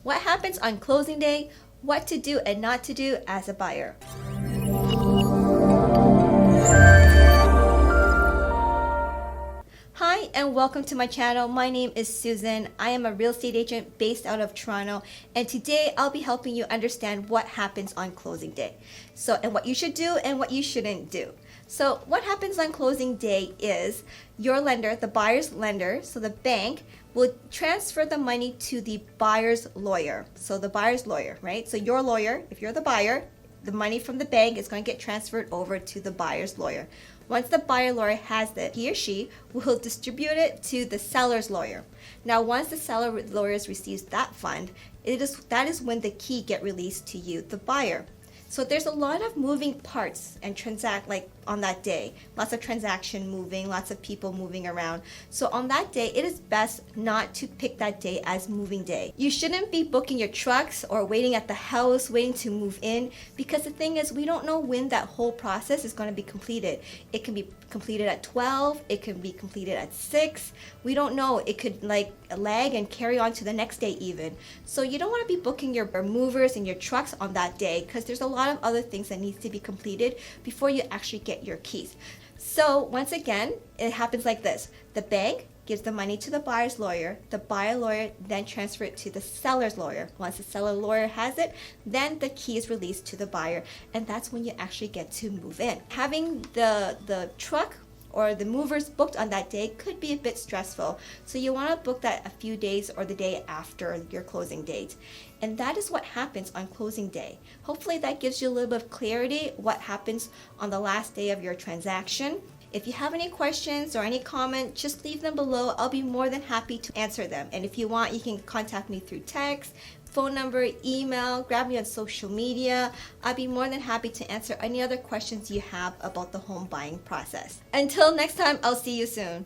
what happens on closing day, what to do and not to do as a buyer. Hi and welcome to my channel. My name is Susan. I am a real estate agent based out of Toronto, and today I'll be helping you understand what happens on closing day. And what you should do and what you shouldn't do. So what happens on closing day is your lender, the buyer's lender, so the bank, will transfer the money to the buyer's lawyer. So the buyer's lawyer, right? So your lawyer, if you're the buyer, the money from the bank is going to get transferred over to the buyer's lawyer. Once the buyer lawyer has it, he or she will distribute it to the seller's lawyer. Now, once the seller lawyer receives that fund, that is when the key get released to you, the buyer. So there's a lot of moving parts and on that day, lots of transaction moving, lots of people moving around. So on that day, it is best not to pick that day as moving day. You shouldn't be booking your trucks or waiting at the house, waiting to move in, because the thing is, we don't know when that whole process is going to be completed. It can be completed at 12, it can be completed at 6. We don't know. It could lag and carry on to the next day even. So you don't want to be booking your movers and your trucks on that day, because there's a lot of other things that needs to be completed before you actually get your keys. So once again, it happens like this. The bank gives the money to the buyer's lawyer. The buyer lawyer then transfers it to the seller's lawyer. Once the seller lawyer has it, then the key is released to the buyer, and that's when you actually get to move in. Having the truck or the movers booked on that day could be a bit stressful. So you want to book that a few days or the day after your closing date. And that is what happens on closing day. Hopefully that gives you a little bit of clarity what happens on the last day of your transaction. If you have any questions or any comment, just leave them below. I'll be more than happy to answer them. And if you want, you can contact me through text, phone number, email, grab me on social media. I'd be more than happy to answer any other questions you have about the home buying process. Until next time, I'll see you soon.